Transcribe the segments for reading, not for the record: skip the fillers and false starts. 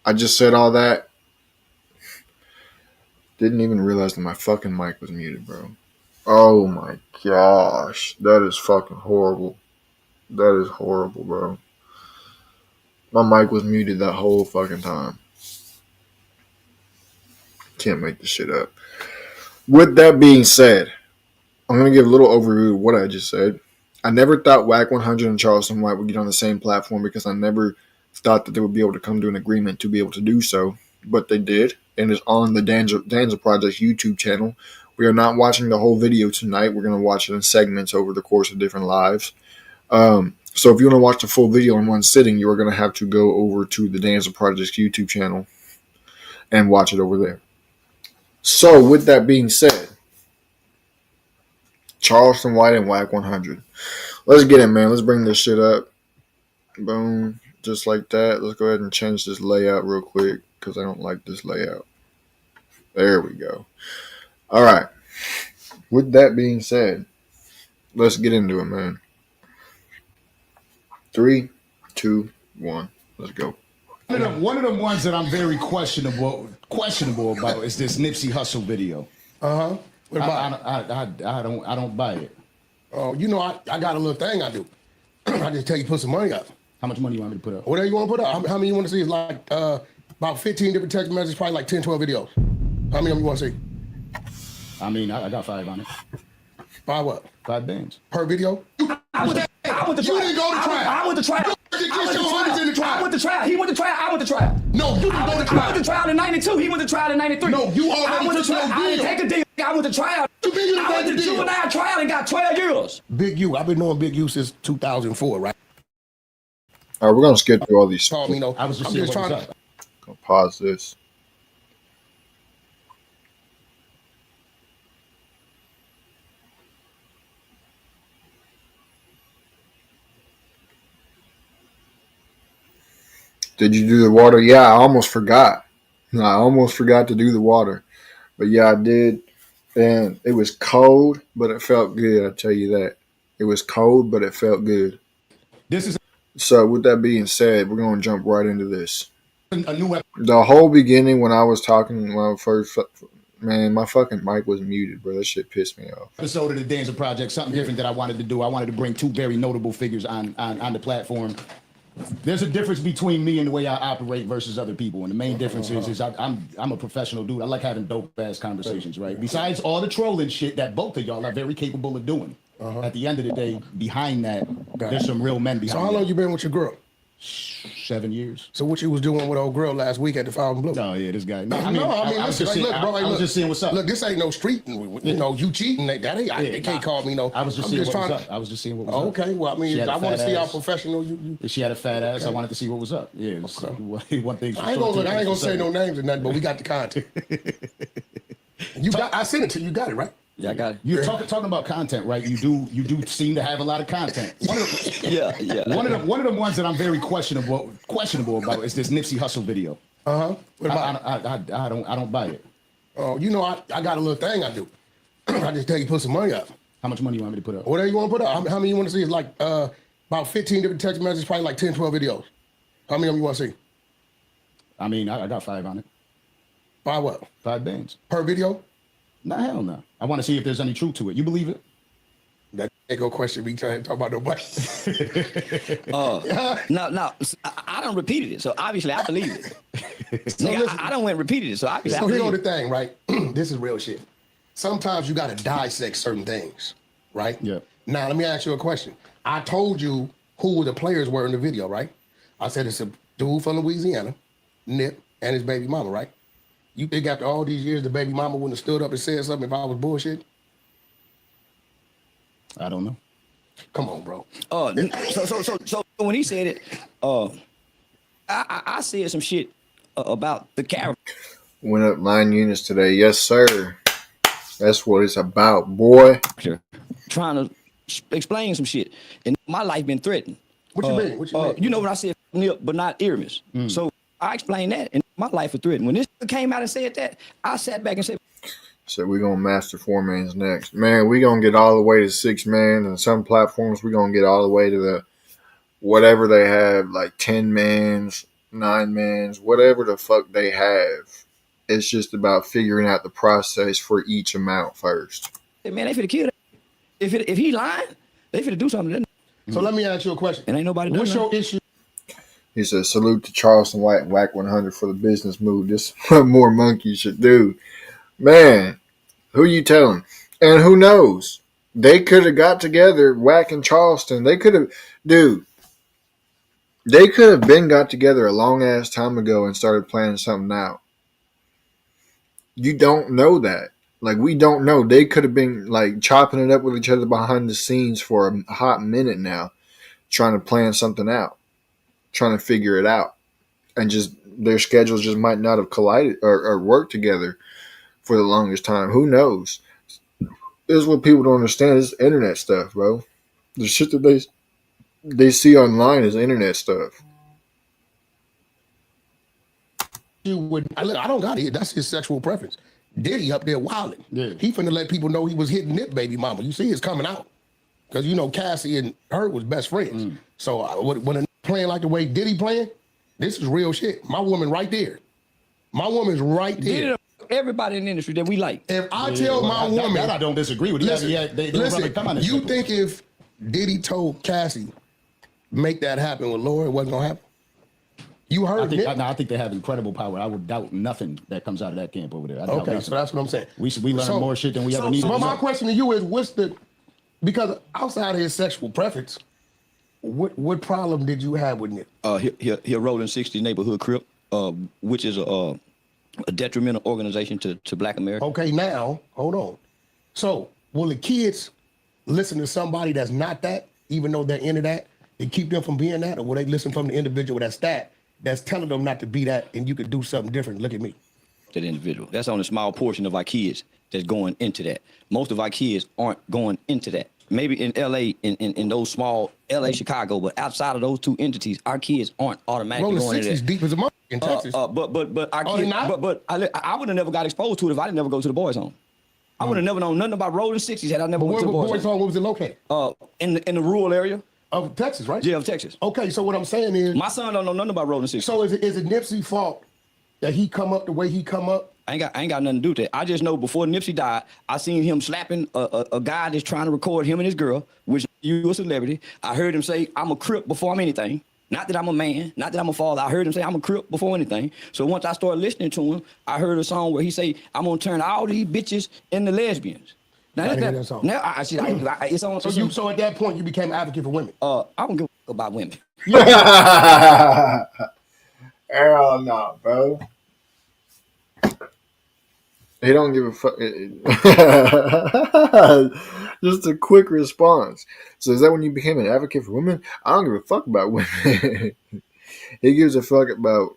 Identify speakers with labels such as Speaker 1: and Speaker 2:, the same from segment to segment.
Speaker 1: I just said all that. Didn't even realize that my fucking mic was muted, bro. Oh my gosh. That is fucking horrible. That is horrible, bro. My mic was muted that whole fucking time. Can't make this shit up. With that being said, I'm going to give a little overview of what I just said. I never thought WACK100 and Charleston White would get on the same platform because I never thought that they would be able to come to an agreement to be able to do so. But they did, and it's on the Danza Project's YouTube channel. We are not watching the whole video tonight. We're going to watch it in segments over the course of different lives. So if you want to watch the full video in one sitting, you are going to have to go over to the Danza Project's YouTube channel and watch it over there. So with that being said, Charleston White and WACK100. Let's get it, man. Let's bring this shit up. Boom. Just like that. Let's go ahead and change this layout real quick because I don't like this layout. There we go. All right. With that being said, let's get into it, man. 3, 2, 1. Let's go.
Speaker 2: One of the ones that I'm very questionable about is this Nipsey Hussle video.
Speaker 3: What about
Speaker 2: I don't buy it.
Speaker 3: Oh, you know, I got a little thing I do. I just tell you put some money up.
Speaker 2: How much money you want me to put up?
Speaker 3: Whatever you want to put up. How many you want to see is like about 15 different text messages, probably like 10, 12 videos. How many of them you want to see?
Speaker 2: I mean, I got 5 on it.
Speaker 3: 5 what?
Speaker 2: 5 bands.
Speaker 3: Per video?
Speaker 4: I went to trial.
Speaker 3: You didn't go to trial.
Speaker 4: I went to trial.
Speaker 3: I
Speaker 4: went to trial. He went to trial. I went to trial.
Speaker 3: No, you didn't go to trial.
Speaker 4: I went to trial in 92. He went to trial in 93.
Speaker 3: No, you already
Speaker 4: went to
Speaker 3: took
Speaker 4: trial.
Speaker 3: no
Speaker 4: I didn't
Speaker 3: deal.
Speaker 4: take a deal. I went to trial.
Speaker 3: You mean you didn't
Speaker 4: I went
Speaker 3: take
Speaker 4: to
Speaker 3: a deal?
Speaker 4: juvenile trial and got 12 years.
Speaker 3: Big U. I've been knowing Big U since 2004, right?
Speaker 1: All right, we're going to skip through all these.
Speaker 3: Told me, you know,
Speaker 2: I was just
Speaker 3: I'm
Speaker 2: saying
Speaker 3: just
Speaker 2: what
Speaker 3: trying
Speaker 2: was
Speaker 3: to.
Speaker 2: up.
Speaker 1: Gonna pause this. Did you do the water? Yeah, I almost forgot. I almost forgot to do the water. But yeah, I did. And it was cold, but it felt good. I tell you that. It was cold, but it felt good.
Speaker 2: This is
Speaker 1: So with that being said, we're going to jump right into this.
Speaker 2: a new episode.
Speaker 1: The whole beginning when I was talking, when I first, man, my fucking mic was muted, bro. That shit pissed me off.
Speaker 2: Episode of the Danza Project, something different that I wanted to do. I wanted to bring 2 very notable figures on the platform. There's a difference between me and the way I operate versus other people, and the main difference is I'm a professional dude. I like having dope ass conversations, right? Besides all the trolling shit that both of y'all are very capable of doing. At the end of the day, behind that, there's some real men behind.
Speaker 3: So how long you been with your girl?
Speaker 2: 7 years.
Speaker 3: So what you was doing with old girl last week at the Fountain Blue?
Speaker 2: Oh yeah, this guy. No,
Speaker 3: I was just saying, I was
Speaker 2: just seeing what's up.
Speaker 3: Look, this ain't no street. You know, you cheating. That ain't. They can't call me no.
Speaker 2: I was just seeing what was up. I was just seeing what was up.
Speaker 3: Okay, well, I mean, I want to see how professional you.
Speaker 2: She had a fat ass. I wanted to see what was up. Yeah. One thing.
Speaker 3: I ain't gonna say no names or nothing, but we got the content. I sent it to you. You got it, right?
Speaker 4: Yeah, I got it.
Speaker 2: You're talking about content, right? You do seem to have a lot of content.
Speaker 4: Yeah.
Speaker 2: One of the ones that I'm very questionable about is this Nipsey Hussle video.
Speaker 3: What about?
Speaker 2: I don't buy it.
Speaker 3: Oh, you know, I got a little thing I do. I just tell you put some money up.
Speaker 2: How much money you want me to put up?
Speaker 3: Whatever you want to put up. How many you want to see is like about 15 different text messages, probably like 10, 12 videos. How many of them you want to see?
Speaker 2: I mean, I got 5 on it.
Speaker 3: 5 what?
Speaker 2: 5 bands.
Speaker 3: Per video?
Speaker 2: Nah, hell no. I want to see if there's any truth to it. You believe it?
Speaker 3: That ain't no question. We can't talk about nobody.
Speaker 4: No. I done repeated it, so obviously I believe it.
Speaker 3: So
Speaker 4: I done went and repeated it, so obviously I
Speaker 3: here's
Speaker 4: believe
Speaker 3: the
Speaker 4: it.
Speaker 3: thing, right? This is real shit. Sometimes you got to dissect certain things, right?
Speaker 2: Yeah.
Speaker 3: Now, let me ask you a question. I told you who the players were in the video, right? I said it's a dude from Louisiana, Nip, and his baby mama, right? You think after all these years, the baby mama wouldn't have stood up and said something if I was bullshit?
Speaker 2: I don't know.
Speaker 3: Come on, bro.
Speaker 4: So when he said it, I said some shit about the character.
Speaker 1: Went up 9 units today. Yes, sir. That's what it's about, boy.
Speaker 4: Trying to explain some shit, and my life been threatened.
Speaker 3: What you mean? What you mean?
Speaker 4: You know what I said, Nip, but not Earmus. So I explained that, and my life was threatened. When this came out and said that, I sat back and said,
Speaker 1: So we're going to master 4-mans next. Man, we're going to get all the way to 6-man. And some platforms, we're going to get all the way to the whatever they have, like 10-mans. nine mans, whatever the fuck they have. It's just about figuring out the process for each amount first.
Speaker 4: Hey, man, they finna kill that. If he lying, they finna do something to that.
Speaker 3: So let me ask you a question.
Speaker 4: And ain't nobody done
Speaker 3: What's
Speaker 4: that.
Speaker 3: your issue?
Speaker 1: He says, salute to Charleston White and WACK100 for the business move. This is what more monkeys should do. Man, who you telling? And who knows? They could have got together, WACK and Charleston. They could have, dude, they could have been got together a long ass time ago and started planning something out. You don't know that. Like, we don't know. They could have been, like, chopping it up with each other behind the scenes for a hot minute now, trying to plan something out, trying to figure it out. And just, their schedules just might not have collided or worked together for the longest time. Who knows? This is what people don't understand. This is internet stuff, bro. The shit that they see online is internet stuff.
Speaker 3: I don't got it. That's his sexual preference. Diddy up there wilding.
Speaker 2: Yeah.
Speaker 3: He finna let people know he was hitting Nip baby mama. You see it's coming out. Because, you know, Cassie and her was best friends. So when a playing like the way Diddy playing, this is real shit. My woman right there. My woman's right there.
Speaker 4: Everybody in the industry that we like.
Speaker 3: If I tell my woman...
Speaker 2: That I don't disagree with.
Speaker 3: Listen,
Speaker 2: Listen,
Speaker 3: you think if Diddy told Cassie, make that happen with Laura, it wasn't going to happen? You heard Nip?
Speaker 2: I think they have incredible power. I would doubt nothing that comes out of that camp over there.
Speaker 3: Okay, so that's what I'm saying.
Speaker 2: We learn more shit than we ever needed.
Speaker 3: But my question to you is, because outside of his sexual preference, what problem did you have with Nip?
Speaker 4: He a Rolling 60 neighborhood crip, which is a detrimental organization to Black America.
Speaker 3: Okay, now, hold on. So, will the kids listen to somebody that's not that, even though they're into that, and keep them from being that? Or will they listen from the individual that's telling them not to be that and you could do something different? Look at me.
Speaker 4: That individual. That's only a small portion of our kids that's going into that. Most of our kids aren't going into that. Maybe in LA, in those small LA, Chicago, but outside of those two entities, our kids aren't automatically
Speaker 3: Rolling
Speaker 4: going into
Speaker 3: 60s
Speaker 4: that.
Speaker 3: deep as a mother in Texas.
Speaker 4: But our kids, I would have never got exposed to it if I didn't never go to the boys' home. I would have never known nothing about Rolling 60s had I never went to the boys' home.
Speaker 3: Where was it located?
Speaker 4: In the rural area.
Speaker 3: Of Texas, right?
Speaker 4: Yeah, of Texas.
Speaker 3: Okay, so what I'm saying is...
Speaker 4: My son don't know nothing about Rolling 60s.
Speaker 3: So is it Nipsey's fault that he come up the way he come up?
Speaker 4: I ain't got nothing to do with that. I just know before Nipsey died, I seen him slapping a guy that's trying to record him and his girl, which you a celebrity. I heard him say, I'm a crip before I'm anything. Not that I'm a man, not that I'm a father. I heard him say, I'm a crip before anything. So once I started listening to him, I heard a song where he say, I'm gonna turn all these bitches into lesbians. Now, it's on.
Speaker 3: So at that point, you became an advocate for women?
Speaker 4: I don't give a fuck about women.
Speaker 1: Hell no, bro. He don't give a fuck. Just a quick response. So is that when you became an advocate for women? I don't give a fuck about women. He gives a fuck about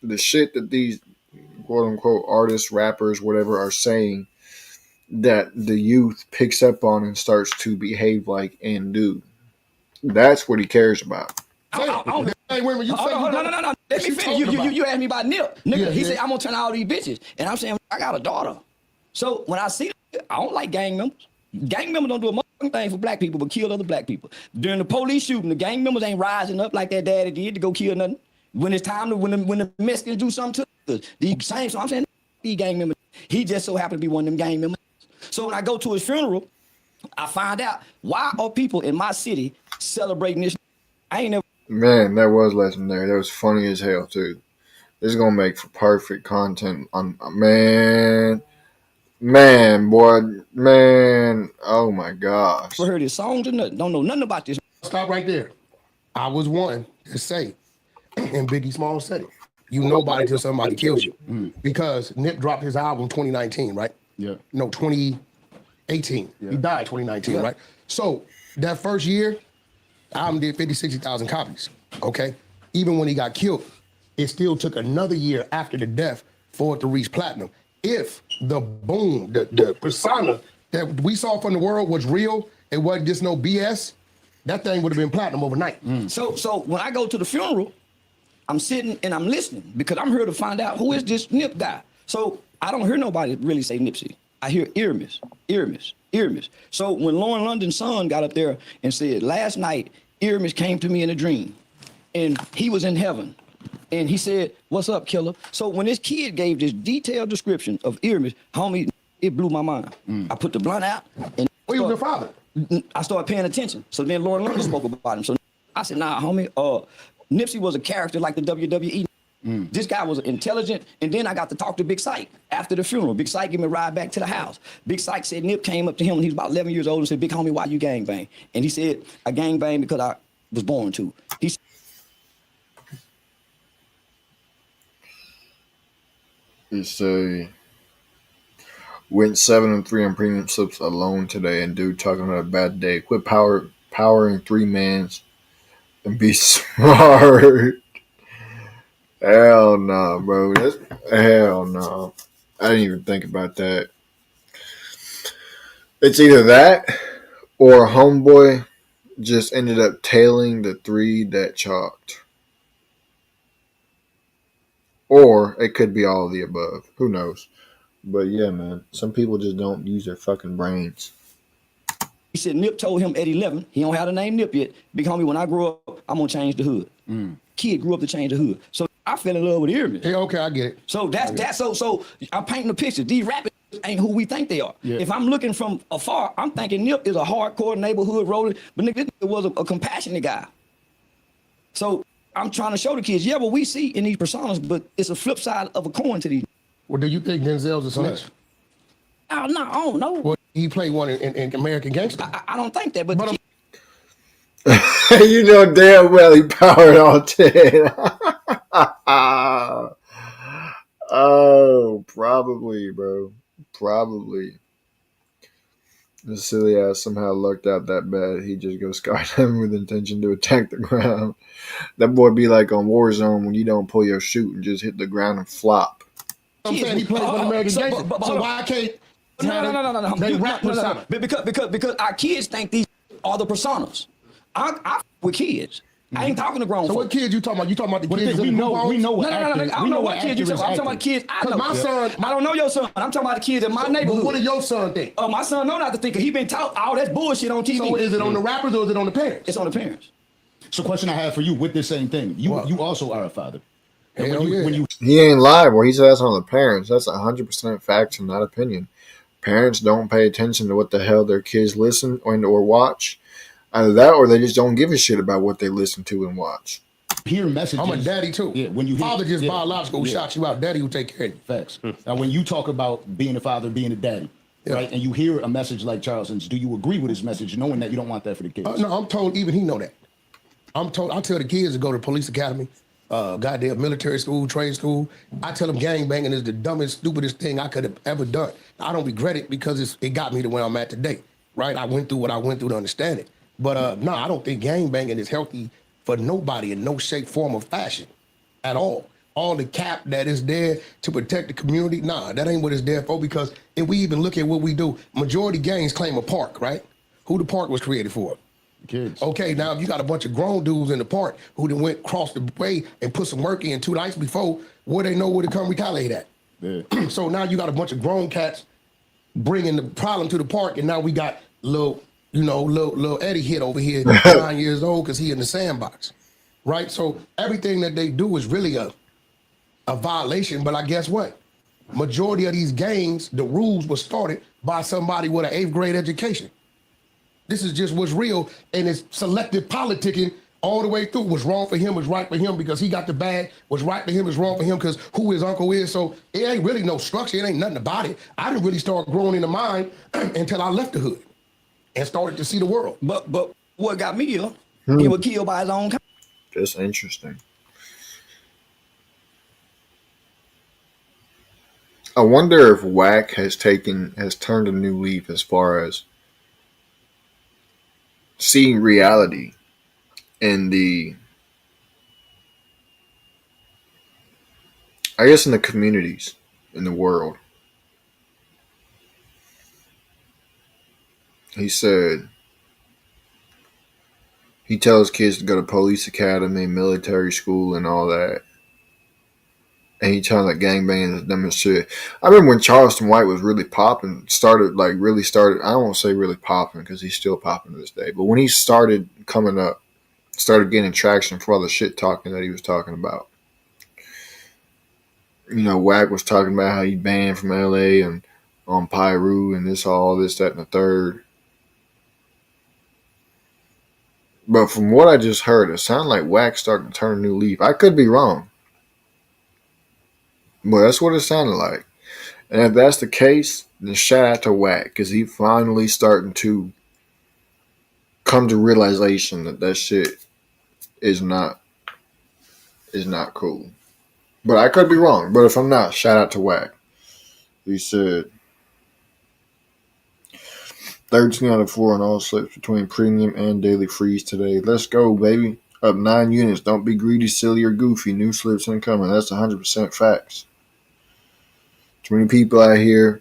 Speaker 1: the shit that these quote unquote artists, rappers, whatever are saying that the youth picks up on and starts to behave like and do. That's what he cares about.
Speaker 4: No. Let me finish. You asked me about Nip. Nigga, he said, I'm gonna turn all these bitches. And I'm saying, I got a daughter. So when I see that, I don't like gang members. Gang members don't do a motherfucking thing for black people but kill other black people. During the police shooting, the gang members ain't rising up like that daddy did to go kill nothing. When it's time to, when the Mexicans do something to us, the same. So I'm saying, these gang members, he just so happened to be one of them gang members. So when I go to his funeral, I find out why are people in my city celebrating this. I ain't never.
Speaker 1: Man, that was legendary. That was funny as hell too. This is gonna make for perfect content. Man, oh my gosh.
Speaker 4: I heard his songs or nothing. Don't know nothing about this.
Speaker 3: Stop right there. I was one to say, and Biggie Smalls said it. You nobody till somebody kills you. Because Nip dropped his album 2019, right?
Speaker 2: Yeah.
Speaker 3: No, 2018. Yeah. He died 2019, right? So that first year, album did 50, 60,000 copies, okay? Even when he got killed, it still took another year after the death for it to reach platinum. If the boom, the persona that we saw from the world was real, it wasn't just no BS, that thing would have been platinum overnight.
Speaker 4: So when I go to the funeral, I'm sitting and I'm listening because I'm here to find out who is this Nip guy. So I don't hear nobody really say Nipsey. I hear Earmus. So when Lauren London's son got up there and said, last night, Earmus came to me in a dream and he was in heaven And he said, "What's up, killer?" So when this kid gave this detailed description of Earmus, homie, it blew my mind. I put the blunt out, and
Speaker 3: He was your father.
Speaker 4: I started paying attention. So then Lauren London spoke about him. So I said, "Nah, homie, Nipsey was a character like the WWE. This guy was intelligent." And then I got to talk to Big Syke after the funeral. Big Syke gave me a ride back to the house. Big Syke said Nip came up to him when he was about 11 years old and said, "Big homie, why you gangbang?" And he said, "I gangbang because I was born to." He said,
Speaker 1: You say went 7-3 on premium slips alone today, and dude talking about a bad day. Quit powering 3-mans and be smart. Hell no, bro. Hell no. I didn't even think about that. It's either that or homeboy just ended up tailing the 3 that chalked. Or it could be all of the above. Who knows? But yeah, man. Some people just don't use their fucking brains.
Speaker 4: he said Nip told him at 11, he don't have the name Nip yet, "Big homie, when I grow up, I'm gonna change the hood." Kid grew up to change the hood. So I fell in love with Earmus.
Speaker 3: Yeah, okay, I get it.
Speaker 4: So so I'm painting a picture. These rappers ain't who we think they are.
Speaker 2: Yeah.
Speaker 4: If I'm looking from afar, I'm thinking Nip is a hardcore neighborhood rolling, but nigga, this nigga was a compassionate guy. So I'm trying to show the kids, yeah, what we see in these personas, but it's a flip side of a coin to these.
Speaker 3: Well, do you think Denzel's a snitch?
Speaker 4: Oh, no, I don't know.
Speaker 3: Well, he played one in American Gangster.
Speaker 4: I don't think that, but
Speaker 1: You know damn well he powered all 10. Oh, probably, bro. Probably. The silly ass somehow lucked out that bad. He just goes skydiving with intention to attack the ground. That boy be like on Warzone when you don't pull your chute and just hit the ground and flop.
Speaker 3: I'm saying he played one American Gangster. So why can't
Speaker 4: no.
Speaker 3: they rap persona?
Speaker 4: Because our kids think these are the personas. I with kids. I ain't talking to grown
Speaker 3: So
Speaker 4: folks.
Speaker 3: what kids you talking about? You talking about the kids?
Speaker 2: We know
Speaker 4: No,
Speaker 2: what
Speaker 4: I don't know what kids you talking about. I'm talking about kids I know.
Speaker 3: My son,
Speaker 4: I don't know your son. I'm talking about the kids in my neighborhood.
Speaker 3: what do your son think?
Speaker 4: My son know not to think. He been taught all that bullshit on TV.
Speaker 3: So is it on the rappers or is it on the parents?
Speaker 4: It's on the parents.
Speaker 2: So, question I have for you with this same thing: you
Speaker 3: What?
Speaker 2: you also are a father. And
Speaker 3: Hell yeah.
Speaker 2: when you
Speaker 1: He ain't live where he said that's on the parents. That's 100% facts and not opinion. Parents don't pay attention to what the hell their kids listen or watch. Either that or they just don't give a shit about what they listen to and watch.
Speaker 2: hear messages,
Speaker 3: I'm a daddy too.
Speaker 2: Yeah, when you hear,
Speaker 3: father just
Speaker 2: yeah,
Speaker 3: biological,
Speaker 2: yeah.
Speaker 3: shot you out. Daddy will take care of you.
Speaker 2: Facts. Now, when you talk about being a father, being a daddy,
Speaker 3: Yeah.
Speaker 2: right, and you hear a message like Charleston's, do you agree with his message, knowing that you don't want that for the kids?
Speaker 3: No, I'm told even he know that. I'm told. I tell the kids to go to police academy, goddamn military school, trade school. I tell them gangbanging is the dumbest, stupidest thing I could have ever done. I don't regret it because it got me to where I'm at today. Right? I went through what I went through to understand it. But no, I don't think gangbanging is healthy for nobody in no shape, form, or fashion at all. All the cap that is there to protect the community, nah, that ain't what it's there for. Because if we even look at what we do, majority gangs claim a park, right? Who the park was created for?
Speaker 2: Kids.
Speaker 3: Okay, now if you got a bunch of grown dudes in the park who then went across the way and put some work in 2 nights before, where they know where to come retaliate at.
Speaker 2: Yeah.
Speaker 3: So now you got a bunch of grown cats bringing the problem to the park, and now we got little Eddie hit over here, 9 years old, because he in the sandbox, right? So everything that they do is really a violation. But I guess what? Majority of these gangs, the rules were started by somebody with an 8th grade education. This is just what's real, and it's selective politicking all the way through. What's wrong for him was right for him because he got the bag. What's right for him is wrong for him because who his uncle is. So it ain't really no structure. It ain't nothing about it. I didn't really start growing in the mind until I left the hood and started to see the world.
Speaker 4: But what got me here, he was killed by his own kind.
Speaker 1: That's interesting. I wonder if WACK has turned a new leaf as far as seeing reality in the communities in the world. He said he tells kids to go to police academy, military school, and all that. And he telling that gangbanging is dumb as shit. I remember when Charleston White was really popping, I don't want to say really popping because he's still popping to this day. But when he started coming up, started getting traction for all the shit talking that he was talking about. Wack was talking about how he banned from LA and on Pyru and all this, that, and the third. But from what I just heard, it sounded like Wack's starting to turn a new leaf. I could be wrong, but that's what it sounded like. And if that's the case, then shout out to Wack, because he finally starting to come to realization that shit is not cool. But I could be wrong. But if I'm not, shout out to Wack. He said 13 out of 4 on all slips between premium and daily freeze today. Let's go, baby. Up 9 units. Don't be greedy, silly, or goofy. New slips incoming. That's 100% facts. Too many people out here,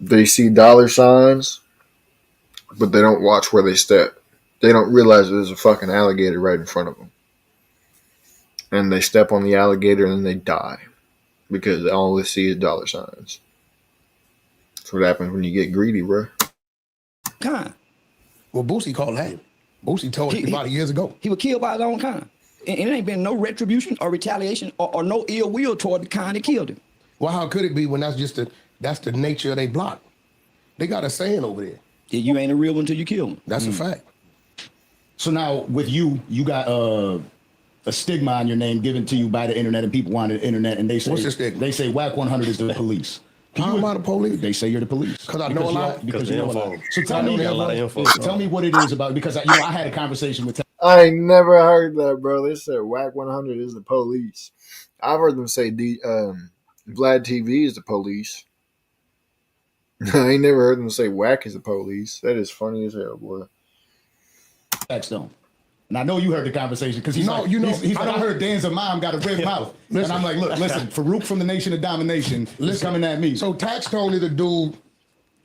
Speaker 1: they see dollar signs, but they don't watch where they step. They don't realize there's a fucking alligator right in front of them. And they step on the alligator and then they die because all they see is dollar signs. That's what happens when you get greedy, bro.
Speaker 4: Kind.
Speaker 3: Well, Boosie called that. Boosie told everybody years ago.
Speaker 4: He was killed by his own kind. And it ain't been no retribution or retaliation or no ill will toward the kind that killed him.
Speaker 3: Well, how could it be when that's the nature of their block? They got a saying over there.
Speaker 4: Yeah, you ain't a real one until you kill him.
Speaker 3: That's a fact.
Speaker 2: So now with you got a stigma on your name given to you by the internet, and people wanted the internet, and they say,
Speaker 3: What's the stigma?
Speaker 2: They say WACK100 is the police.
Speaker 3: How am I the police?
Speaker 2: They say you're the police.
Speaker 3: Because I know a lot?
Speaker 2: Because you know a lot. So
Speaker 3: I know they have a lot of info.
Speaker 2: Tell me what it is about, because I had a conversation with.
Speaker 1: I ain't never heard that, bro. They said WACK100 is the police. I've heard them say Vlad TV is the police. I ain't never heard them say Wack is the police. That is funny as hell, boy.
Speaker 2: Stone. And I know you heard the conversation because he's like, I heard Dan's mom got a red mouth. And I'm like, look, listen, Farouk from the Nation of Domination is coming at me.
Speaker 3: So Taxstone is a dude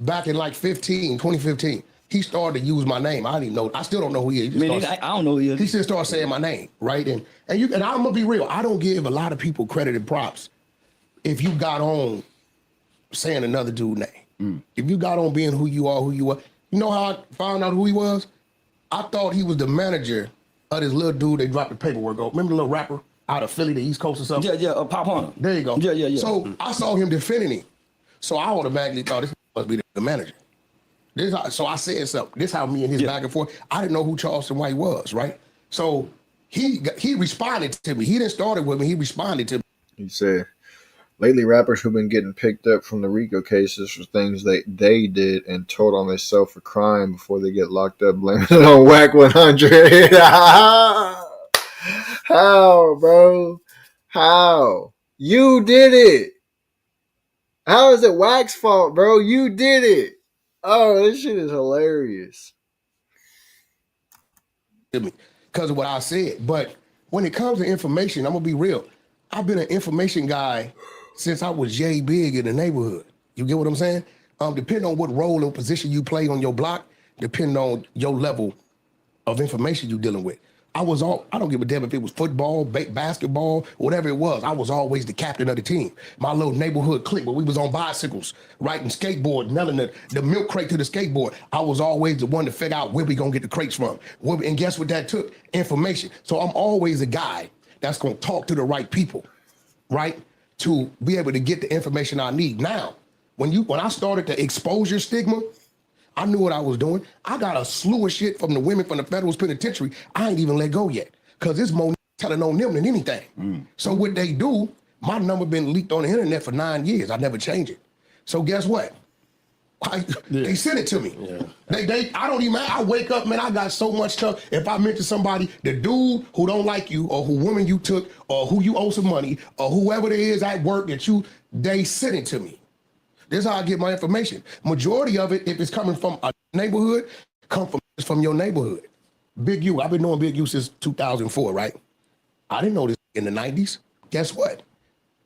Speaker 3: back in like 2015. He started to use my name. I didn't even know. I still don't know who he is.
Speaker 4: I don't know who he is.
Speaker 3: He just started saying my name, right? And I'm gonna be real. I don't give a lot of people credit and props if you got on saying another dude's name. If you got on being who you are. You know how I found out who he was? I thought he was the manager of this little dude they dropped the paperwork on. Remember the little rapper out of Philly, the East Coast or something?
Speaker 4: Yeah, Pop Hunter.
Speaker 3: There you go.
Speaker 4: Yeah.
Speaker 3: So I saw him defending him. So I automatically thought this must be the manager. So I said something. This how me and his back and forth. I didn't know who Charleston White was, right? So he responded to me. He didn't start it with me. He responded to me.
Speaker 1: He said, lately rappers who've been getting picked up from the RICO cases for things they did and told on themselves for crime before they get locked up, blaming it on WACK100. How, bro? How? You did it. How is it Wack's fault, bro? You did it. Oh, this shit is hilarious.
Speaker 3: Because of what I said. But when it comes to information, I'm going to be real. I've been an information guy since I was yay big in the neighborhood. You get what I'm saying? Depending on what role and position you play on your block, depending on your level of information you're dealing with. I don't give a damn if it was football, basketball, whatever it was. I was always the captain of the team. My little neighborhood clique where we was on bicycles, riding skateboard, nailing the milk crate to the skateboard. I was always the one to figure out where we gonna get the crates from. And guess what that took? Information. So I'm always a guy that's gonna talk to the right people, right? To be able to get the information I need. Now, when I started to expose your stigma, I knew what I was doing. I got a slew of shit from the women from the federal penitentiary. I ain't even let go yet. Because it's more telling on them than anything. So what they do, my number been leaked on the internet for 9 years. I never changed it. So guess what? They sent it to me. Yeah. I don't even, I wake up, man, I got so much stuff. If I mention somebody, the dude who don't like you or who woman you took or who you owe some money or whoever it is at work they sent it to me. This is how I get my information. Majority of it, if it's coming from a neighborhood, from your neighborhood. Big U, I've been knowing Big U since 2004, right? I didn't know this in the 90s. Guess what?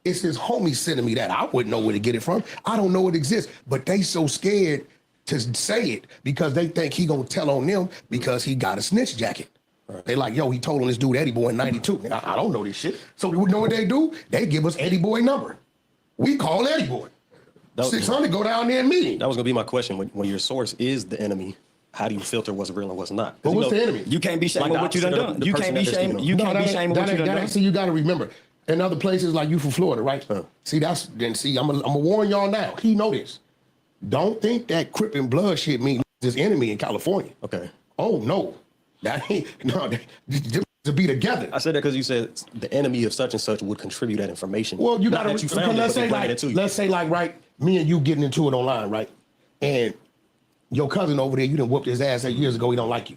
Speaker 3: It's his homie sending me that. I wouldn't know where to get it from. I don't know it exists, but they so scared to say it because they think he gonna tell on them because he got a snitch jacket. They like, yo, he told on this dude Eddie Boy in 92. I don't know this shit. So you know what they do? They give us Eddie Boy number. We call Eddie Boy. 600 go down there and meet him.
Speaker 5: That was gonna be my question. When your source is the enemy, how do you filter what's real and what's not?
Speaker 3: But what's the enemy?
Speaker 4: You can't be shaming what you done. You can't be shaming. You can't be shaming what you done.
Speaker 3: So you got to remember, and other places like you from Florida, right? See, I'm gonna warn y'all now. He know this. Don't think that Crip and Blood shit mean this enemy in California.
Speaker 5: Okay.
Speaker 3: Oh no, that ain't no. To be together.
Speaker 5: I said that because you said the enemy of such and such would contribute that information.
Speaker 3: Well, you
Speaker 5: Not
Speaker 3: gotta.
Speaker 5: that you found
Speaker 3: Let's
Speaker 5: it, but
Speaker 3: say
Speaker 5: they bring it
Speaker 3: like,
Speaker 5: to you.
Speaker 3: let's say like, right, me and you getting into it online, right, and your cousin over there, you done whooped his ass 8 years ago. He don't like you,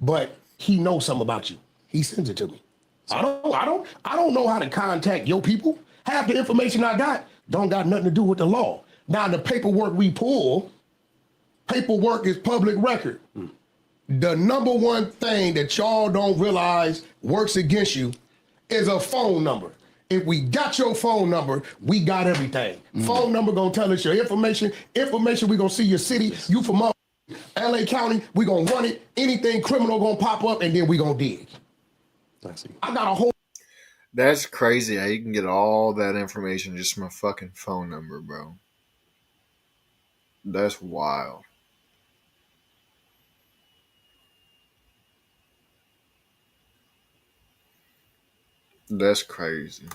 Speaker 3: but he knows something about you. He sends it to me. I don't know how to contact your people. Half the information I got don't got nothing to do with the law. Now the paperwork we pull, paperwork is public record. The number one thing that y'all don't realize works against you is a phone number. If we got your phone number, we got everything. Phone number gonna tell us your information. Information, we gonna see your city. You from LA County, we gonna run it. Anything criminal gonna pop up, and then we gonna dig.
Speaker 5: I see.
Speaker 3: I got a whole.
Speaker 1: That's crazy how you can get all that information just from a fucking phone number, bro. That's wild. That's crazy.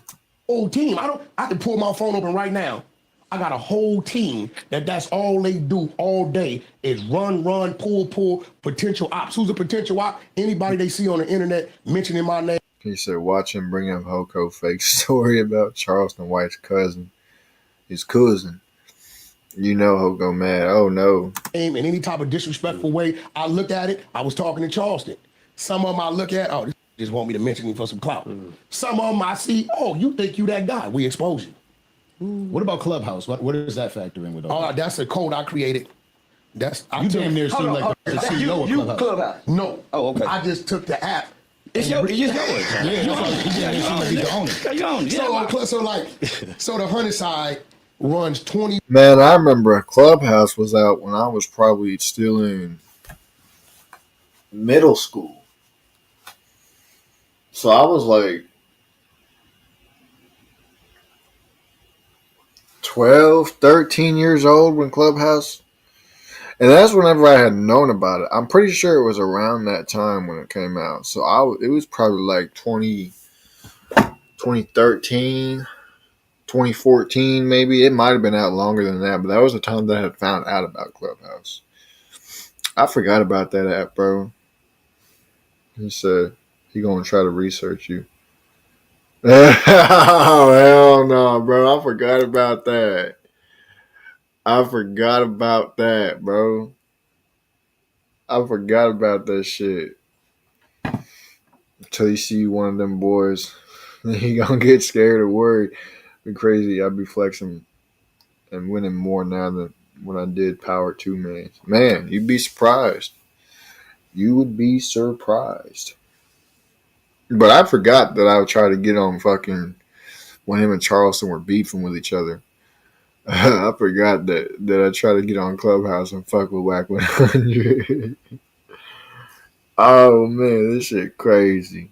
Speaker 3: Whole team. I can pull my phone open right now. I got a whole team that's all they do all day is run, pull, potential ops. Who's a potential op? Anybody they see on the internet mentioning my name.
Speaker 1: He said, watch him bring up Hoko fake story about Charleston White's cousin. His cousin. You know Hoko mad. Oh no.
Speaker 3: In any type of disrespectful way. I looked at it. I was talking to Charleston. Some of them I look at, this just want me to mention me for some clout. Some of them I see, you think you that guy. We expose you.
Speaker 2: What about Clubhouse? What does that factor in with all that?
Speaker 3: That's a code I created.
Speaker 2: You damn near seem like the CEO of
Speaker 4: You
Speaker 2: Clubhouse.
Speaker 4: Clubhouse.
Speaker 3: No.
Speaker 4: Oh, okay.
Speaker 3: I just took the app.
Speaker 4: It's yours.
Speaker 2: Yeah, you own it. You own it.
Speaker 4: You own it.
Speaker 3: So the Hunter side runs 20.
Speaker 1: Man, I remember Clubhouse was out when I was probably still in middle school. So I was like 12, 13 years old when Clubhouse. And that's whenever I had known about it. I'm pretty sure it was around that time when it came out. So it was probably like 2013, 2014 maybe. It might have been out longer than that. But that was the time that I had found out about Clubhouse. I forgot about that app, bro. He said he going to try to research you. Oh, hell no, bro. I forgot about that. I forgot about that, bro. I forgot about that shit. Until you see one of them boys, he gonna get scared or worried. Be crazy. I'd be flexing and winning more now than when I did Power 2 man. Man, you'd be surprised. You would be surprised. But I forgot that I would try to get on fucking when him and Charleston were beefing with each other. I forgot that I tried to get on Clubhouse and fuck with WACK100. Oh man, this shit crazy.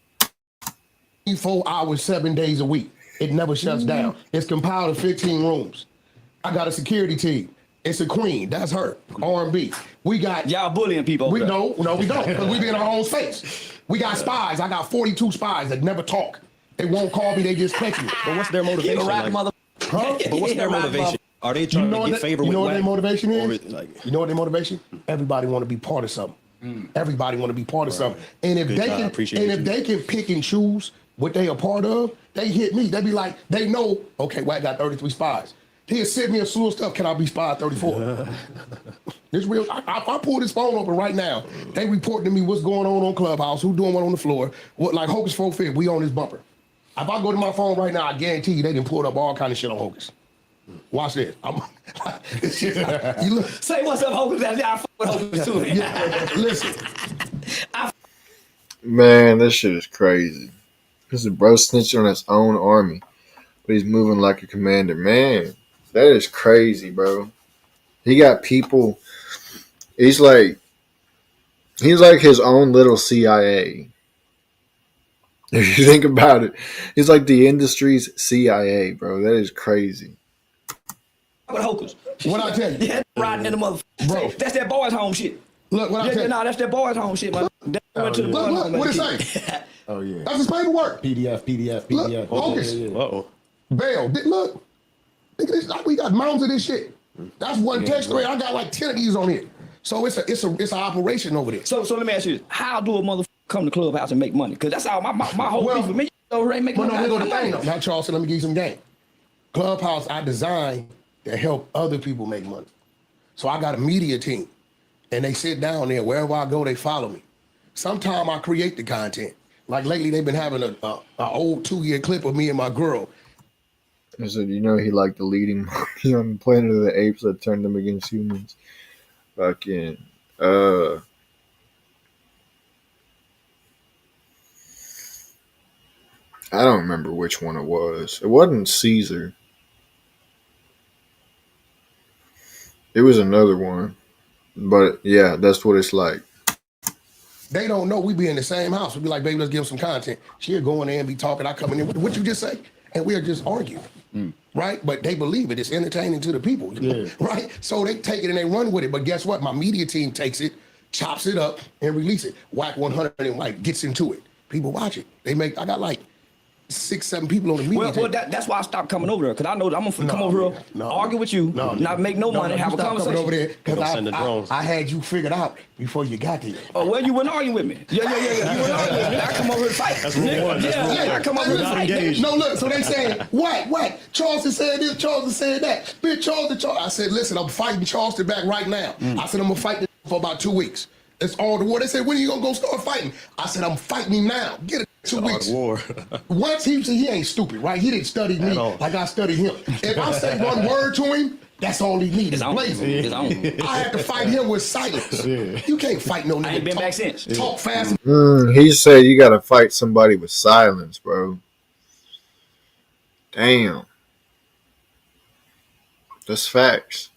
Speaker 3: 24 hours, 7 days a week. It never shuts down. It's compiled of 15 rooms. I got a security team. It's a queen. That's her. R&B. We got
Speaker 4: y'all bullying people.
Speaker 3: No, we don't. Because we be in our own space. We got spies. I got 42 spies that never talk. They won't call me. They just text me.
Speaker 5: But what's their motivation?
Speaker 3: Huh?
Speaker 5: But what's their motivation? Are they trying to get favor with
Speaker 3: what their
Speaker 5: WACK?
Speaker 3: motivation is?
Speaker 5: You
Speaker 3: know what their motivation? Everybody want to be part of something. Everybody want to be part of something. And if they can pick and choose what they are part of, they hit me. They be like, they know, okay, WACK got 33 spies. He'll send me a slew of stuff. Can I be spy 34? This real. I pull this phone open right now. They reporting to me what's going on Clubhouse, who doing what on the floor. What like Hocus 4/5, we on this bumper. If I go to my phone right now, I guarantee you they done pulled up all kind of shit on Hocus. Watch this. You look.
Speaker 4: Say what's up, Hocus. I fuck with Hocus too.
Speaker 3: Yeah, listen.
Speaker 1: Man, this shit is crazy. This is bro snitching on his own army, but he's moving like a commander. Man, that is crazy, bro. He got people. He's like his own little CIA. If you think about it, he's like the industry's CIA, bro. That is crazy.
Speaker 4: With Hocus.
Speaker 3: What I tell you?
Speaker 4: Yeah, riding in the motherfucker.
Speaker 3: Bro.
Speaker 4: That's that boys' home shit.
Speaker 3: Look, what I tell you?
Speaker 4: That's that boys' home shit, man. Went to the boys' home.
Speaker 3: What it say?
Speaker 2: Oh yeah.
Speaker 3: That's his paperwork.
Speaker 2: PDF.
Speaker 3: Look, focus.
Speaker 5: Uh-oh.
Speaker 3: Bail. Look. Look at this. We got mounds of this shit. That's one text thread. I got like 10 of these on here. So it's an operation over there.
Speaker 4: So let me ask you this: how do a motherfucker come to Clubhouse and make money? Because that's how my whole beef with me. Over there make
Speaker 3: Well,
Speaker 4: money.
Speaker 3: no, here go the thing though. Now, Charleston, let me give you some game. Clubhouse, I designed to help other people make money. So I got a media team, and they sit down there. Wherever I go, they follow me. Sometimes I create the content. Like lately, they've been having an old 2-year clip of me and my girl.
Speaker 1: I said, you know, he like the leading monkey on the Planet of the Apes that turned them against humans. Fucking, I don't remember which one it was. It wasn't Caesar. It was another one. But yeah, that's what it's like.
Speaker 3: They don't know we be in the same house. We be like, baby, let's give them some content. She'll go in there and be talking. I come in there, what you just say? And we'll just argue. Right? But they believe it. It's entertaining to the people.
Speaker 2: Yeah.
Speaker 3: Right? So they take it and they run with it. But guess what? My media team takes it, chops it up, and release it. WACK100 and like gets into it. People watch it. I got like 6-7 people on the media team.
Speaker 4: Well, that's why I stopped coming over there, because I know that I'm gonna come over here, argue with you, not make no money, have a conversation.
Speaker 3: Over there because
Speaker 5: I
Speaker 3: I had you figured out before you got here.
Speaker 4: Oh, well, you wouldn't argue with me. Yeah. You wouldn't argue with me. I come over here to fight.
Speaker 5: That's rule one.
Speaker 4: I come over here to fight.
Speaker 5: Engaged.
Speaker 3: No, look, so they saying, what? Charleston said this, Charleston said that. Bitch, Charleston. I said, listen, I'm fighting Charleston back right now. I said, I'm gonna fight this for about 2 weeks. That's all the war. They said, when are you gonna go start fighting? I said, I'm fighting him now. Get it 2 weeks.
Speaker 5: War.
Speaker 3: Once he ain't stupid, right? He didn't study me like I studied him. If I say one word to him, that's all he needs.
Speaker 4: It's on.
Speaker 3: Blazing. I had to fight him with silence. You can't fight no nigga.
Speaker 4: I ain't been back since.
Speaker 3: Talk fast.
Speaker 1: He said you gotta fight somebody with silence, bro. Damn. That's facts.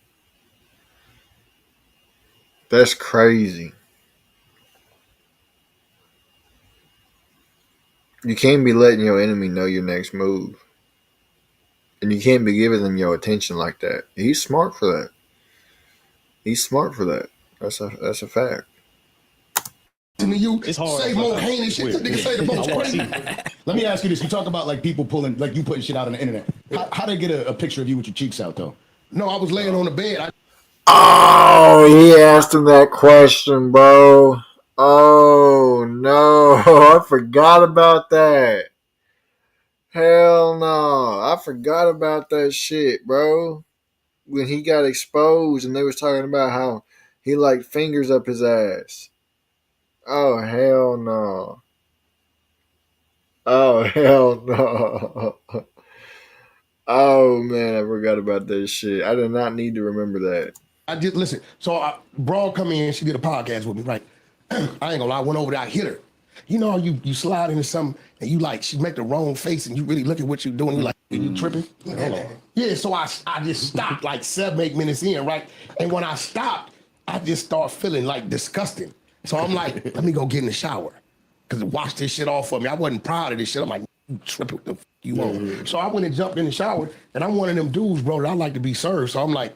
Speaker 1: That's crazy. You can't be letting your enemy know your next move. And you can't be giving them your attention like that. He's smart for that. That's a fact.
Speaker 3: You
Speaker 5: It's hard.
Speaker 3: say more heinous shit. Nigga say the most crazy.
Speaker 2: Let me ask you this: you talk about like people pulling, like you putting shit out on the internet. How they get a picture of you with your cheeks out though?
Speaker 3: No, I was laying on the bed.
Speaker 1: Oh, he asked him that question, bro. Oh, no. I forgot about that. Hell no. I forgot about that shit, bro. When he got exposed and they was talking about how he like fingers up his ass. Oh, hell no. Oh, hell no. Oh, man, I forgot about that shit. I did not need to remember that.
Speaker 3: I did listen. So Broad come in, she did a podcast with me, right? I ain't gonna lie, I went over there, I hit her. You know, you slide into something and you like, she make the wrong face and you really look at what you're doing, you like, are you tripping? Yeah, so I just stopped like 7-8 minutes in, right? And when I stopped, I just start feeling like disgusting. So I'm like, let me go get in the shower. Cause wash this shit off for me. I wasn't proud of this shit. I'm like, you tripping, what the f you want? So I went and jumped in the shower and I'm one of them dudes, bro, that I like to be served. So I'm like,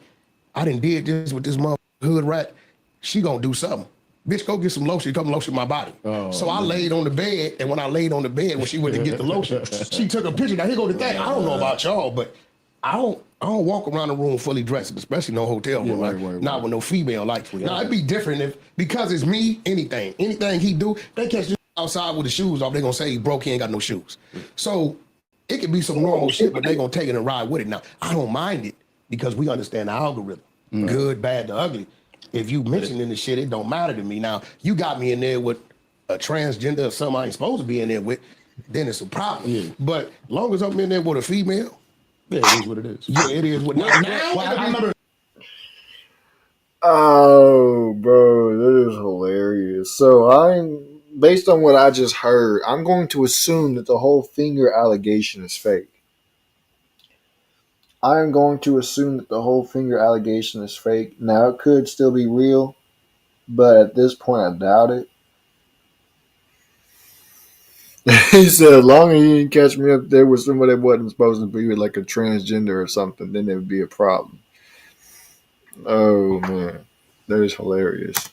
Speaker 3: I done did this with this mother hood rat. She gonna do something. Bitch, go get some lotion. Come lotion my body. So I laid on the bed, and when I laid on the bed, when she went to get the lotion, she took a picture. Now here go the thing. I don't know about y'all, but I don't walk around the room fully dressed, especially no hotel room. Right? Not with no female. Like now it'd be different if because it's me. Anything he do, they catch this outside with the shoes off. They gonna say he broke. He ain't got no shoes. So it could be some normal shit, but they gonna take it and ride with it. Now I don't mind it. Because we understand the algorithm, good, bad, the ugly. If you mentioning the shit, it don't matter to me. Now, you got me in there with a transgender or something I ain't supposed to be in there with, then it's a problem. Yeah. But long as I'm in there with a female,
Speaker 2: yeah, it is what it is.
Speaker 3: Yeah, it is what now
Speaker 2: I remember.
Speaker 1: Oh, bro, that is hilarious. So based on what I just heard, I'm going to assume that the whole finger allegation is fake. I am going to assume that the whole finger allegation is fake. Now, it could still be real, but at this point, I doubt it. He said, as long as he didn't catch me up there with somebody that wasn't supposed to be with like a transgender or something, then there would be a problem. Oh, man. That is hilarious.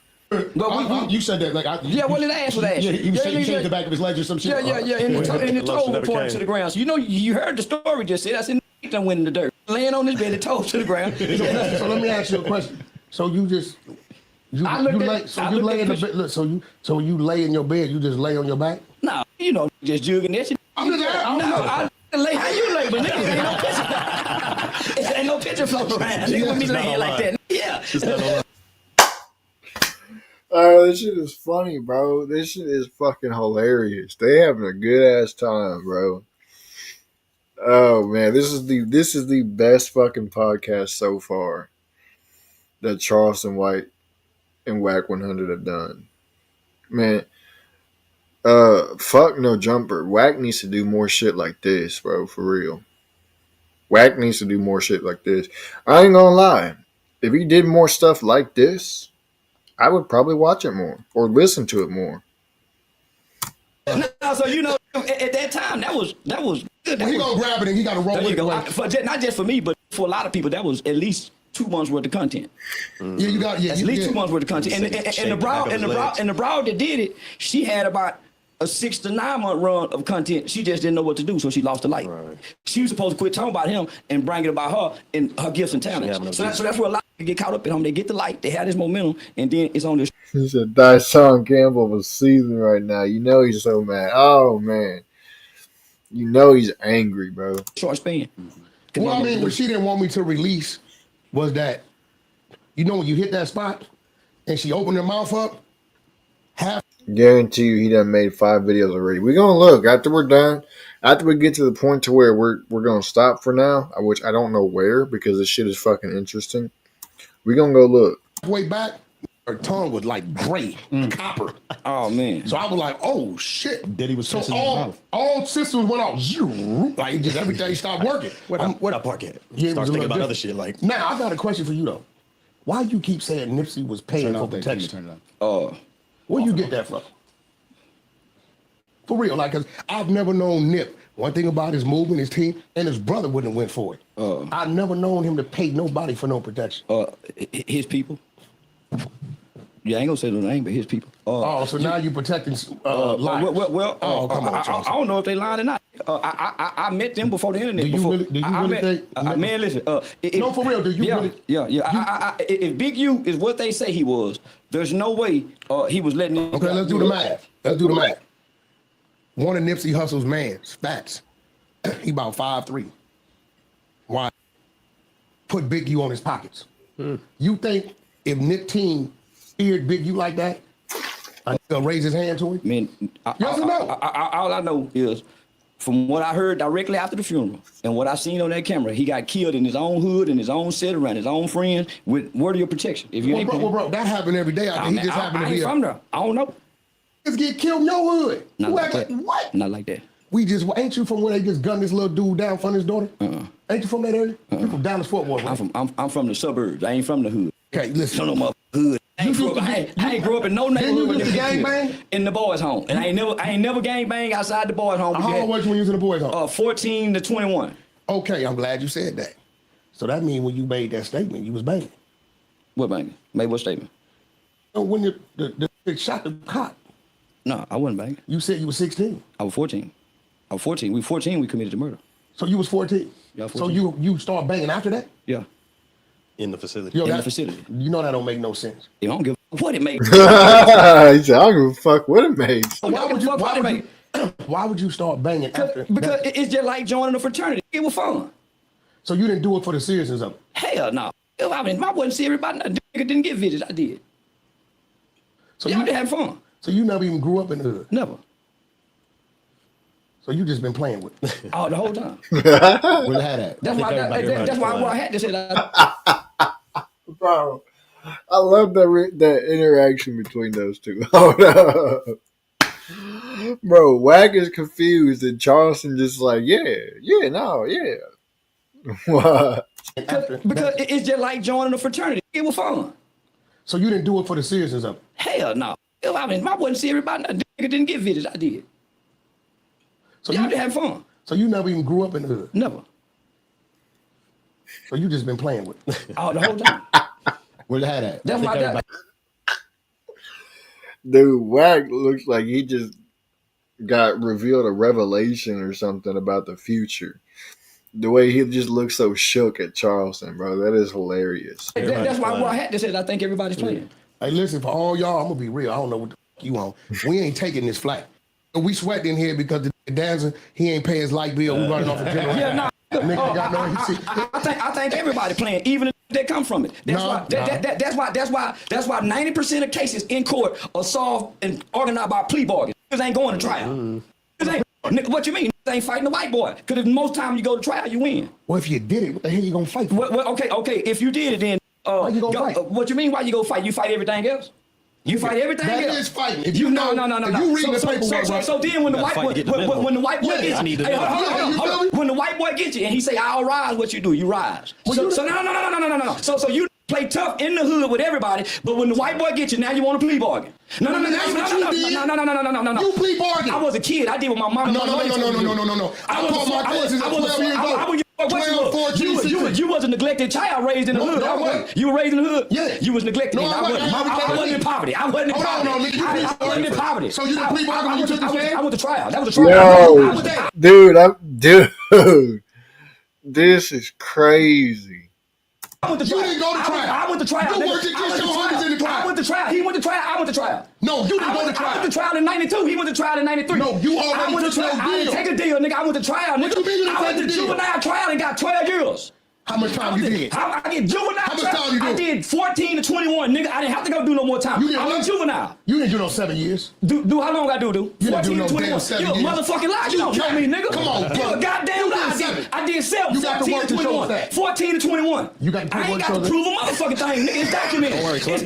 Speaker 4: But
Speaker 2: you said that like
Speaker 4: well, his ass was ass.
Speaker 2: Yeah, he shaved the back of his legs or some shit.
Speaker 4: Yeah. And the toe
Speaker 5: never
Speaker 4: reported
Speaker 5: came.
Speaker 4: to the ground. So you heard the story just said. I said, done went in the dirt, laying on his bed, the toes to the ground.
Speaker 3: So let me ask you a question. So you just you lay in the bed. Look, so you lay in your bed. You just lay on your back.
Speaker 4: No, just jugging that shit.
Speaker 3: I'm just
Speaker 4: I lay how you lay, but nigga, ain't no picture. Ain't no picture floating around. Nigga with me laying like that. Yeah.
Speaker 1: This shit is funny, bro. This shit is fucking hilarious. They having a good ass time, bro. Oh man, this is the best fucking podcast so far that Charleston White and WACK100 have done. Man, fuck no jumper. WACK needs to do more shit like this, bro, for real. WACK needs to do more shit like this. I ain't gonna lie. If he did more stuff like this, I would probably watch it more or listen to it more.
Speaker 4: No, so at that time that was good.
Speaker 3: Well, he gonna grab it and he gotta roll with it.
Speaker 4: Not just for me, but for a lot of people, that was at least 2 months worth of content.
Speaker 3: Yeah, you got
Speaker 4: at least 2 months worth of content. And the broad that did it, she had about a 6 to 9 month run of content. She just didn't know what to do, so she lost the light. Right. She was supposed to quit talking about him and bring it about her and her gifts and talents. So that's where a lot of people get caught up in them. They get the light, they have this momentum, and then it's on this.
Speaker 1: He said, Dyson Campbell was seasoned right now. He's so mad. Oh, man. He's angry, bro.
Speaker 4: Short span.
Speaker 3: Well, I mean, what she didn't want me to release was that, when you hit that spot and she opened her mouth up,
Speaker 1: guarantee you he done made 5 videos already. We're going to look after we're done. After we get to the point to where we're going to stop for now, which I don't know where because this shit is fucking interesting. We're going to go look.
Speaker 3: Way back, her tongue was like gray, copper.
Speaker 4: Oh, man.
Speaker 3: So I was like, oh, shit.
Speaker 2: Diddy was
Speaker 3: so
Speaker 2: all
Speaker 3: systems went off. Like, just everything stopped working.
Speaker 5: Where'd I park at?
Speaker 3: Yeah,
Speaker 5: Start thinking about other shit like.
Speaker 3: Now, I got a question for you, though. Why you keep saying Nipsey was paying for protection? Where you get that from? For real, because I've never known Nip. One thing about his movement, his team, and his brother wouldn't have went for it. I've never known him to pay nobody for no protection.
Speaker 4: His people. Yeah, I ain't gonna say no name, but his people.
Speaker 3: So now you protecting lives.
Speaker 4: Come on, I don't know if they lying or not. I met them before the internet.
Speaker 3: Do you really think?
Speaker 4: Man, listen.
Speaker 3: No, for real. Do you really?
Speaker 4: Yeah. If Big U is what they say he was, there's no way he was letting.
Speaker 3: Okay, let's do the math. One of Nipsey Hussle's man, Spats, he about 5'3". Why? Put Big U on his pockets. You think if Nip Team feared Big U like that, he'll raise his hand to him?
Speaker 4: Man,
Speaker 3: yes or no?
Speaker 4: All I know is, from what I heard directly after the funeral and what I seen on that camera, he got killed in his own hood, in his own city, around his own friends, with word of your protection. If you
Speaker 3: bro, that happened every day out there. He just happened to be
Speaker 4: from there. I don't know.
Speaker 3: Just get killed in your hood.
Speaker 4: Not like that.
Speaker 3: What?
Speaker 4: Not like that.
Speaker 3: Ain't you from where they just gunned this little dude down in front of his daughter? Ain't you from that area? You from Dallas Fort Worth? Right?
Speaker 4: I'm from the suburbs. I ain't from the hood.
Speaker 3: Okay, listen.
Speaker 4: No more hood. I ain't grew up in no neighborhood.
Speaker 3: Didn't you gang bang?
Speaker 4: In the boys' home, and I ain't never gang bang outside the boys' home.
Speaker 3: How old was you when you was in the boys' home?
Speaker 4: 14 to 21.
Speaker 3: Okay, I'm glad you said that. So that means when you made that statement, you was banging.
Speaker 4: What banging? Made what statement?
Speaker 3: When the shot the cop.
Speaker 4: No, I wasn't banging.
Speaker 3: You said you were 16.
Speaker 4: I was 14. I was 14. We 14. We committed the murder.
Speaker 3: So you was 14.
Speaker 4: Yeah, 14.
Speaker 3: So you start banging after that?
Speaker 4: Yeah.
Speaker 5: In the facility.
Speaker 4: In the facility.
Speaker 3: You know that don't make no sense.
Speaker 4: I don't give a fuck what it makes.
Speaker 1: He said, I don't give a fuck what it makes.
Speaker 3: Why would you start banging after?
Speaker 4: Because it's just like joining a fraternity. It was fun.
Speaker 3: So you didn't do it for the seriousness of it?
Speaker 4: Hell no. If I wasn't serious about nothing, nigga didn't get visits. I did. So you had fun.
Speaker 3: So you never even grew up in the hood?
Speaker 4: Never.
Speaker 3: So you just been playing with it?
Speaker 4: Oh, the whole time.
Speaker 3: Where had that?
Speaker 4: That's why I wore a hat that said
Speaker 1: Bro, I love that interaction between those two. Hold up. Bro, Wack is confused and Charleston just like, yeah. What?
Speaker 4: Because it's just like joining a fraternity. It was fun.
Speaker 3: So you didn't do it for the seriousness of it?
Speaker 4: Hell no. If I wasn't serious about nothing, nigga didn't get visits. I did. So you had fun.
Speaker 3: So you never even grew up in the hood?
Speaker 4: Never.
Speaker 3: So you just been playing with it?
Speaker 4: Oh, the whole time.
Speaker 3: Where had that?
Speaker 4: That's why
Speaker 1: Dude, Wack looks like he just got revealed a revelation or something about the future. The way he just looks so shook at Charleston, bro. That is hilarious.
Speaker 4: That's why I wore a hat that says I think everybody's playing.
Speaker 3: Hey, listen, for all y'all, I'm gonna be real. I don't know what the fuck you on. We ain't taking this flight. We sweat in here because the dancer, he ain't pay his light bill. We running off the generator.
Speaker 4: Yeah, nah.
Speaker 3: Nigga got no AC.
Speaker 4: I think everybody playing, even if they come from it. That's why 90% of cases in court are solved and organized by plea bargain. Niggas ain't going to trial. What you mean? Niggas ain't fighting the white boy. Because most time you go to trial, you win.
Speaker 3: Well, if you did it, what the hell you gonna fight for?
Speaker 4: Okay. If you did it, then
Speaker 3: why you gonna fight?
Speaker 4: What you mean? Why you go fight? You fight everything else. You fight everything else.
Speaker 3: That is fighting. If
Speaker 4: No.
Speaker 3: If you reading the paperwork, right?
Speaker 4: So then when the white boy gets you, hold on. When the white boy gets you and he say, "I'll rise," what you do? You rise. No. So you play tough in the hood with everybody, but when the white boy gets you, now you want to plea bargain. No.
Speaker 3: You plea bargain.
Speaker 4: I was a kid. I did what my mama.
Speaker 3: No. I called my cousins at 12 years old. 12, 14,
Speaker 4: you was a neglected child raised in the hood. I wasn't. You were raised in the hood?
Speaker 3: Yeah.
Speaker 4: You was neglected.
Speaker 3: No, I
Speaker 4: wasn't in poverty. I wasn't in poverty. I wasn't in poverty.
Speaker 3: So you didn't plea bargain when you took the stand?
Speaker 4: I went to trial. That was a trial.
Speaker 1: No, dude, this is crazy.
Speaker 4: I went to trial.
Speaker 3: You didn't go to trial.
Speaker 4: I went to trial.
Speaker 3: You worked against your homies in the trial.
Speaker 4: I went to trial. He went to trial. I went to trial.
Speaker 3: No, you didn't go to trial.
Speaker 4: I went to trial in 92. He went to trial in 93.
Speaker 3: No, you already took your deal.
Speaker 4: I didn't take a deal, nigga. I went to trial, nigga.
Speaker 3: What you mean you didn't
Speaker 4: I went
Speaker 3: take
Speaker 4: to
Speaker 3: a deal?
Speaker 4: juvenile trial and got 12 years.
Speaker 3: How much time you did?
Speaker 4: I get juvenile
Speaker 3: How much
Speaker 4: trial.
Speaker 3: time you
Speaker 4: I
Speaker 3: did?
Speaker 4: did 14 to 21, nigga. I didn't have to go do no more time.
Speaker 3: You didn't
Speaker 4: I
Speaker 3: what?
Speaker 4: went juvenile.
Speaker 3: You didn't do no 7 years.
Speaker 4: Do how long I do?
Speaker 3: You didn't
Speaker 4: 14
Speaker 3: do no
Speaker 4: to 21.
Speaker 3: damn 7
Speaker 4: You a
Speaker 3: years.
Speaker 4: motherfucking lie. You don't know me, nigga.
Speaker 3: Come on,
Speaker 4: you
Speaker 3: bro.
Speaker 4: a goddamn
Speaker 3: You
Speaker 4: lie.
Speaker 3: did 7.
Speaker 4: I did 7.
Speaker 3: You got the
Speaker 4: 14
Speaker 3: work
Speaker 4: to
Speaker 3: to show
Speaker 4: 21.
Speaker 3: that.
Speaker 4: 14 to 21.
Speaker 3: You got the
Speaker 4: I ain't
Speaker 3: work
Speaker 4: got
Speaker 3: to
Speaker 4: to
Speaker 3: show
Speaker 4: prove a motherfucking thing, nigga. It's documented.
Speaker 5: Don't worry,
Speaker 4: It's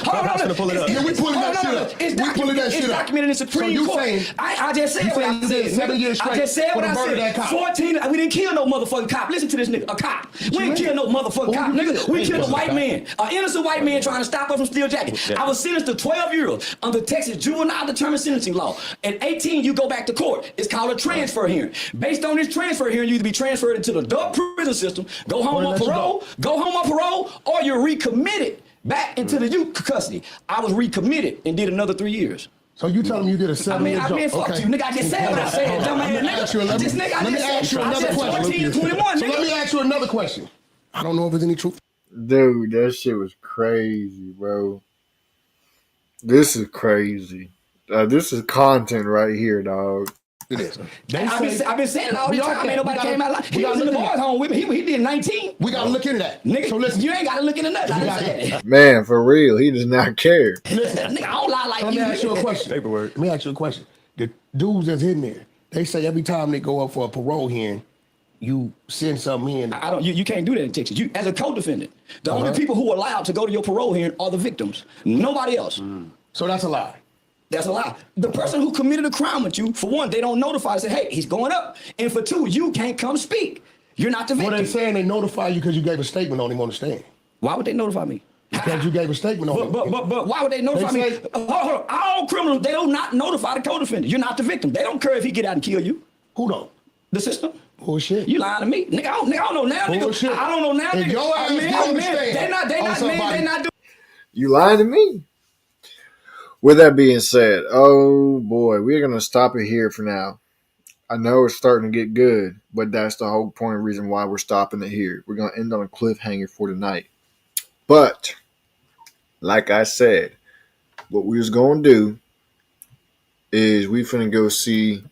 Speaker 5: Clubhouse gonna pull it up.
Speaker 3: Yeah, we pulling that shit up.
Speaker 4: It's
Speaker 3: We pulling that shit up.
Speaker 4: documented in Supreme
Speaker 3: So you
Speaker 4: Court.
Speaker 3: saying-
Speaker 4: I just said
Speaker 3: you
Speaker 4: what I
Speaker 3: saying you did
Speaker 4: said.
Speaker 3: 7 years
Speaker 4: I
Speaker 3: straight
Speaker 4: just said
Speaker 3: for
Speaker 4: what
Speaker 3: the
Speaker 4: I
Speaker 3: murder of
Speaker 4: said.
Speaker 3: that cop.
Speaker 4: 14. We didn't kill no motherfucking cop. Listen to this nigga. A cop. We didn't kill no motherfucking cop, nigga. We killed a white man. An innocent white man trying to stop us from steal jackets. I was sentenced to 12 years under Texas juvenile determined sentencing law. At 18, you go back to court. It's called a transfer hearing. Based on this transfer hearing, you either be transferred into the adult prison system, go home on parole, or you're recommitted back into the youth custody. I was recommitted and did another 3 years.
Speaker 3: So you telling me you did a 7 year job?
Speaker 4: Fuck you, nigga. I just said what I said, dumbass
Speaker 3: Let me ask you another question.
Speaker 4: 14 to 21,
Speaker 3: So let me ask you another question. I don't know if there's any truth.
Speaker 1: Dude, that shit was crazy, bro. This is crazy. This is content right here, dog.
Speaker 3: It is.
Speaker 4: I've been saying it all the time. Ain't nobody came out like he was in the boys' home with me. He did 19.
Speaker 3: We gotta look into that.
Speaker 4: Nigga,
Speaker 3: So listen,
Speaker 4: you ain't gotta look into nothing. I just said it.
Speaker 1: Man, for real, he does not care.
Speaker 4: Nigga, I don't lie like
Speaker 3: let me
Speaker 4: you.
Speaker 3: ask you a question.
Speaker 5: Paperwork.
Speaker 3: Let me ask you a question. The dudes that's in there, they say every time they go up for a parole hearing, you send something in.
Speaker 4: I don't. You can't do that in Texas. You, as a co-defendant, the only people who are allowed to go to your parole hearing are the victims. Nobody else.
Speaker 3: So that's a lie.
Speaker 4: That's a lie. The person who committed a crime with you, for one, they don't notify and say, hey, he's going up. And for two, you can't come speak. You're not the victim.
Speaker 3: Well, they're saying they notify you because you gave a statement on him on the stand.
Speaker 4: Why would they notify me?
Speaker 3: Because you gave a statement on him.
Speaker 4: But why would they notify me? Hold on. All criminals, they do not notify the co-defendant. You're not the victim. They don't care if he get out and kill you.
Speaker 3: Who don't?
Speaker 4: The system.
Speaker 3: Bullshit.
Speaker 4: You lying to me. Nigga, I don't know now, nigga.
Speaker 3: Bullshit.
Speaker 4: I don't know now,
Speaker 3: If
Speaker 4: nigga.
Speaker 3: your ass get on the stand
Speaker 4: They not doing.
Speaker 1: You lying to me? With that being said, oh boy, we're going to stop it here for now. I know it's starting to get good, but that's the whole point and reason why we're stopping it here. We're going to end on a cliffhanger for tonight. But, like I said, what we was going to do is we finna go see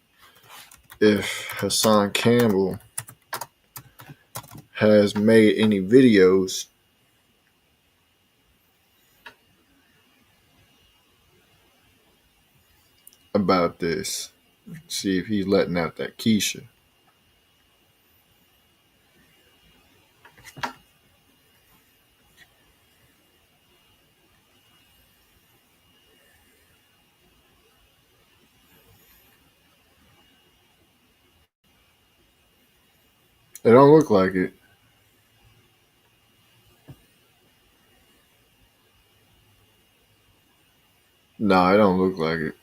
Speaker 1: if Hassan Campbell has made any videos about this. See if he's letting out that Keisha. It don't look like it. No, it don't look like it.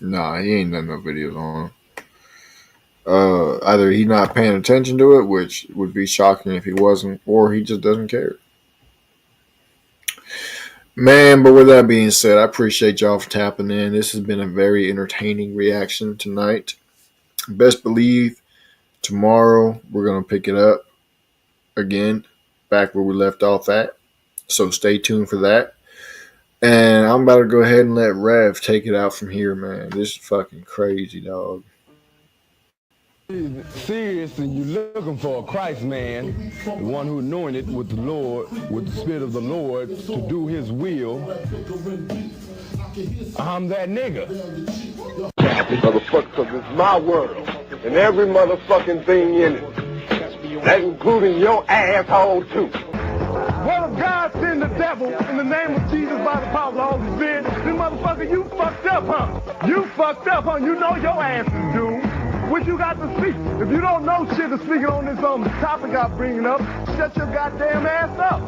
Speaker 1: Nah, he ain't done no videos on him. either he's not paying attention to it, which would be shocking if he wasn't, or he just doesn't care. Man, but with that being said, I appreciate y'all for tapping in. This has been a very entertaining reaction tonight. Best believe tomorrow we're going to pick it up again, back where we left off at. So stay tuned for that. And I'm about to go ahead and let Rev take it out from here, man. This is fucking crazy, dog.
Speaker 6: Serious, and you're looking for a Christ man, the one who anointed with the Lord, with the Spirit of the Lord to do his will. I'm that nigga.
Speaker 7: Motherfucker, because it's my world, and every motherfucking thing in it. That including your asshole, too.
Speaker 6: What if God send the devil in the name of Jesus by the power of the Holy Spirit? Then motherfucker, you fucked up, huh? You fucked up, huh? You know your ass is doomed. What you got to speak? If you don't know shit to speaking on this topic I'm bringing up, shut your goddamn ass up.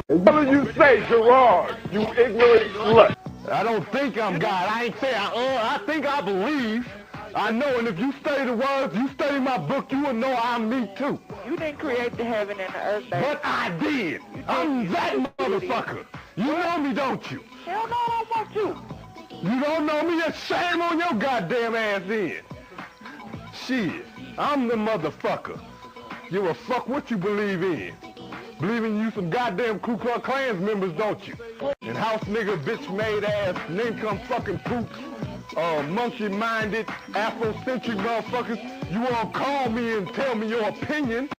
Speaker 7: And what do you say, Gerard, you ignorant slut?
Speaker 6: I don't think I'm God. I ain't saying I think I believe. I know, and if you study the words, you study my book, you will know I'm me too.
Speaker 8: You didn't create the heaven and the earth, baby.
Speaker 6: But I did. I'm that motherfucker. You know me, don't you?
Speaker 8: Hell no, I don't want you.
Speaker 6: You don't know me? Just shame on your goddamn ass then. Shit, I'm the motherfucker. Give a fuck what you believe in. Believe in you some goddamn Ku Klux Klans members, don't you? And house nigga, bitch made ass, ninkum fucking poops, monkey minded, Afrocentric motherfuckers. You wanna call me and tell me your opinion?